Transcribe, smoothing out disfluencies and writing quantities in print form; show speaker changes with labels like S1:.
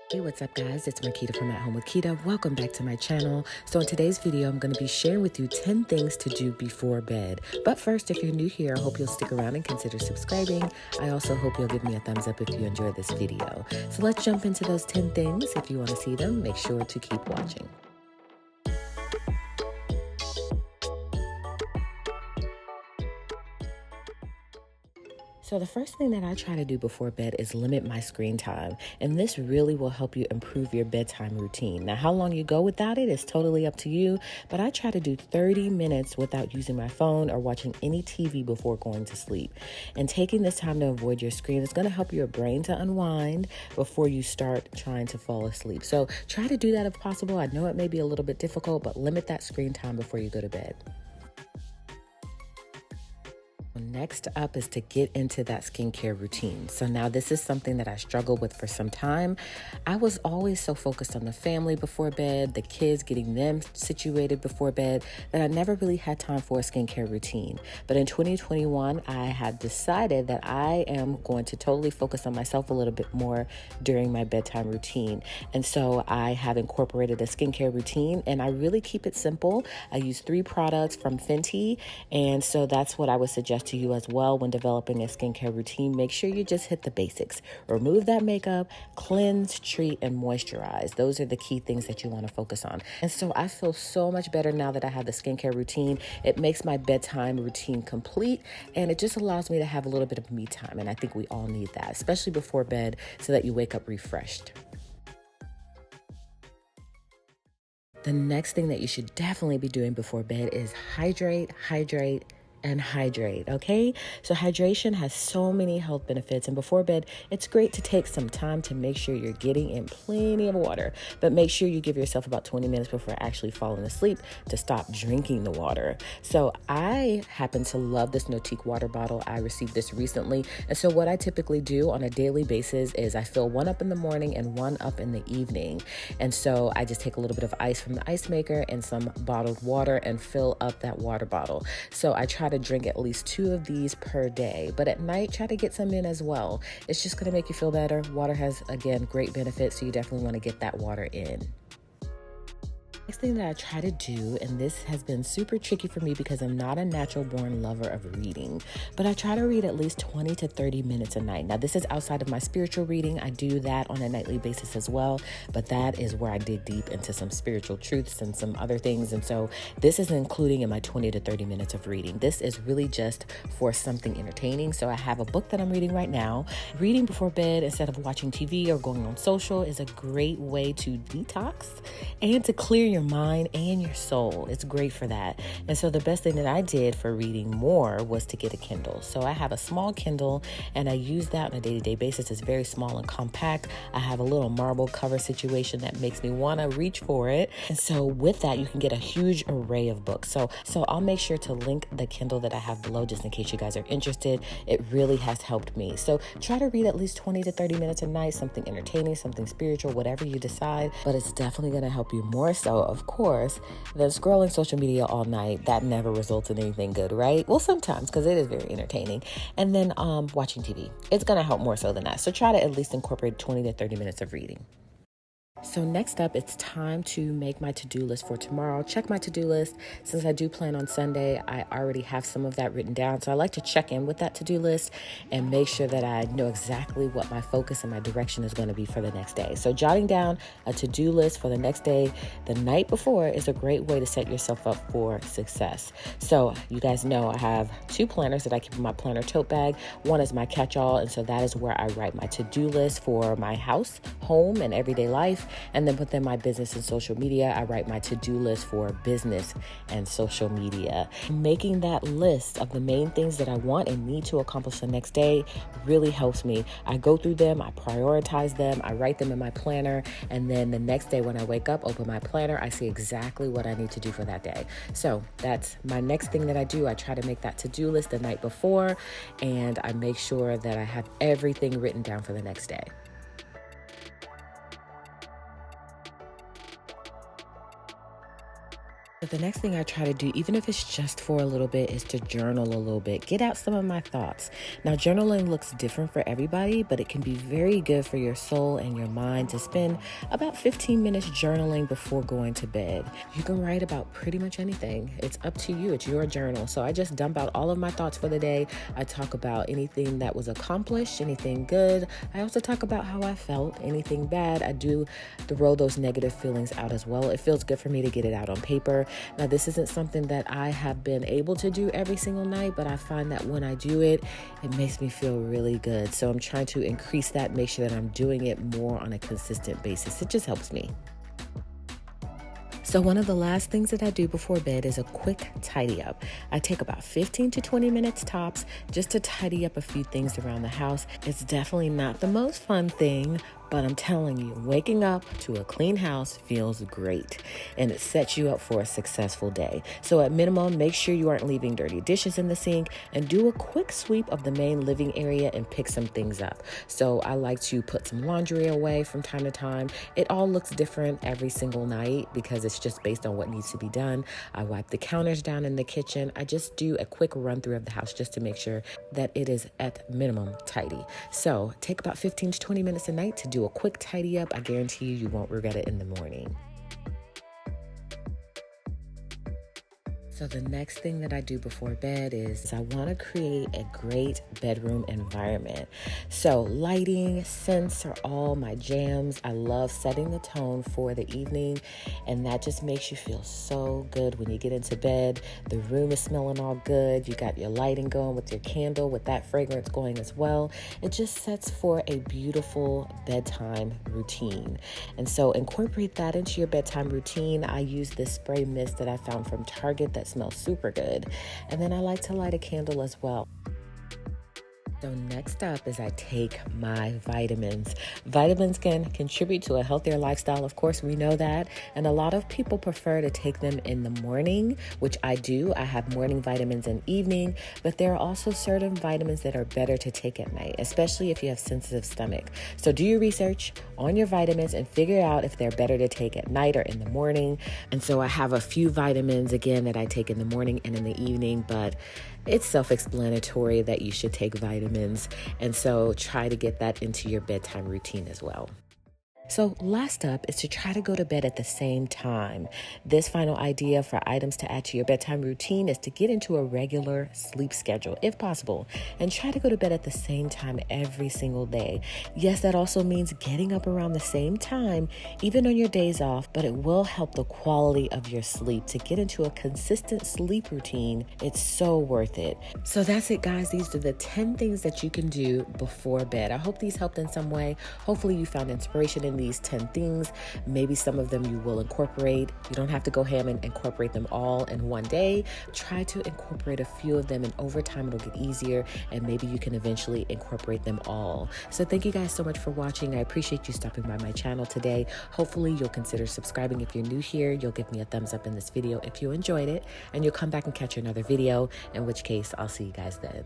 S1: Hey, what's up guys? It's Quita from At Home with Quita. Welcome back to my channel. So in today's video, I'm going to be sharing with you 10 things to do before bed. But first, if you're new here, I hope you'll stick around and consider subscribing. I also hope you'll give me a thumbs up if you enjoyed this video. So let's jump into those 10 things. If you want to see them, make sure to keep watching. So the first thing that I try to do before bed is limit my screen time, and this really will help you improve your bedtime routine. Now, how long you go without it is totally up to you, but I try to do 30 minutes without using my phone or watching any TV before going to sleep. And taking this time to avoid your screen is going to help your brain to unwind before you start trying to fall asleep. So try to do that if possible. I know it may be a little bit difficult, but limit that screen time before you go to bed. Next up is to get into that skincare routine. So now this is something that I struggled with for some time. I was always so focused on the family before bed, the kids, getting them situated before bed, that I never really had time for a skincare routine. But in 2021, I had decided that I am going to totally focus on myself a little bit more during my bedtime routine. And so I have incorporated a skincare routine, and I really keep it simple. I use 3 products from Fenty, and so that's what I would suggest to you as well when developing a skincare routine. Make sure you just hit the basics. Remove that makeup, cleanse, treat, and moisturize. Those are the key things that you want to focus on. And so I feel so much better now that I have the skincare routine. It makes my bedtime routine complete, and it just allows me to have a little bit of me time. And I think we all need that, especially before bed, so that you wake up refreshed. The next thing that you should definitely be doing before bed is hydrate, and hydrate, okay? So hydration has so many health benefits, and before bed, it's great to take some time to make sure you're getting in plenty of water, but make sure you give yourself about 20 minutes before actually falling asleep to stop drinking the water. So I happen to love this Notique water bottle. I received this recently, and so what I typically do on a daily basis is I fill one up in the morning and one up in the evening. And so I just take a little bit of ice from the ice maker and some bottled water and fill up that water bottle. So I try to drink at least 2 of these per day, but at night try to get some in as well. It's just going to make you feel better. Water has, again, great benefits, so you definitely want to get that water in. Next thing that I try to do, and this has been super tricky for me because I'm not a natural born lover of reading, but I try to read at least 20 to 30 minutes a night. Now, this is outside of my spiritual reading. I do that on a nightly basis as well, but that is where I dig deep into some spiritual truths and some other things. And so this is including in my 20 to 30 minutes of reading. This is really just for something entertaining. So I have a book that I'm reading right now. Reading before bed instead of watching TV or going on social is a great way to detox and to clear your mind and your soul. It's great for that. And so the best thing that I did for reading more was to get a Kindle. So I have a small Kindle, and I use that on a day-to-day basis. It's very small and compact. I have a little marble cover situation that makes me want to reach for it. And so with that, you can get a huge array of books. So I'll make sure to link the Kindle that I have below just in case you guys are interested. It really has helped me. So try to read at least 20 to 30 minutes a night, something entertaining, something spiritual, whatever you decide, but it's definitely going to help you more so, of course, than scrolling social media all night. That never results in anything good, right? Well, sometimes, because it is very entertaining. And then watching TV. It's going to help more so than that. So try to at least incorporate 20 to 30 minutes of reading. So next up, it's time to make my to-do list for tomorrow. Check my to-do list. Since I do plan on Sunday, I already have some of that written down. So I like to check in with that to-do list and make sure that I know exactly what my focus and my direction is going to be for the next day. So jotting down a to-do list for the next day the night before is a great way to set yourself up for success. So you guys know I have 2 planners that I keep in my planner tote bag. One is my catch-all, and so that is where I write my to-do list for my house, home, and everyday life. And then within my business and social media, I write my to-do list for business and social media. Making that list of the main things that I want and need to accomplish the next day really helps me. I go through them, I prioritize them, I write them in my planner, and then the next day when I wake up, open my planner, I see exactly what I need to do for that day. So that's my next thing that I do. I try to make that to-do list the night before, and I make sure that I have everything written down for the next day. But the next thing I try to do, even if it's just for a little bit, is to journal a little bit, get out some of my thoughts. Now, journaling looks different for everybody, but it can be very good for your soul and your mind to spend about 15 minutes journaling before going to bed. You can write about pretty much anything. It's up to you. It's your journal. So I just dump out all of my thoughts for the day. I talk about anything that was accomplished, anything good. I also talk about how I felt, anything bad. I do throw those negative feelings out as well. It feels good for me to get it out on paper. Now, this isn't something that I have been able to do every single night, but I find that when I do it, it makes me feel really good. So I'm trying to increase that, make sure that I'm doing it more on a consistent basis. It just helps me. So one of the last things that I do before bed is a quick tidy up. I take about 15 to 20 minutes tops just to tidy up a few things around the house. It's definitely not the most fun thing, but I'm telling you, waking up to a clean house feels great, and it sets you up for a successful day. So at minimum, make sure you aren't leaving dirty dishes in the sink, and do a quick sweep of the main living area and pick some things up. So I like to put some laundry away from time to time. It all looks different every single night because it's just based on what needs to be done. I wipe the counters down in the kitchen. I just do a quick run through of the house just to make sure that it is at minimum tidy. So take about 15 to 20 minutes a night to do a quick tidy up. I guarantee you won't regret it in the morning. So the next thing that I do before bed is I want to create a great bedroom environment. So lighting, scents are all my jams. I love setting the tone for the evening, and that just makes you feel so good when you get into bed. The room is smelling all good. You got your lighting going with your candle, with that fragrance going as well. It just sets for a beautiful bedtime routine. And so incorporate that into your bedtime routine. I use this spray mist that I found from Target that smells super good. And then I like to light a candle as well. So next up is I take my vitamins. Vitamins can contribute to a healthier lifestyle. Of course, we know that. And a lot of people prefer to take them in the morning, which I do. I have morning vitamins and evening, but there are also certain vitamins that are better to take at night, especially if you have sensitive stomach. So do your research on your vitamins and figure out if they're better to take at night or in the morning. And so I have a few vitamins, again, that I take in the morning and in the evening, but it's self-explanatory that you should take vitamins. And so try to get that into your bedtime routine as well. So last up is to try to go to bed at the same time. This final idea for items to add to your bedtime routine is to get into a regular sleep schedule, if possible, and try to go to bed at the same time every single day. Yes, that also means getting up around the same time, even on your days off, but it will help the quality of your sleep. To get into a consistent sleep routine, it's so worth it. So that's it, guys. These are the 10 things that you can do before bed. I hope these helped in some way. Hopefully you found inspiration in these 10 things. Maybe some of them you will incorporate. You don't have to go ham and incorporate them all in one day. Try to incorporate a few of them, and over time it'll get easier, and maybe you can eventually incorporate them all. So thank you guys so much for watching. I appreciate you stopping by my channel today. Hopefully you'll consider subscribing if you're new here. You'll give me a thumbs up in this video if you enjoyed it, and you'll come back and catch another video, in which case I'll see you guys then.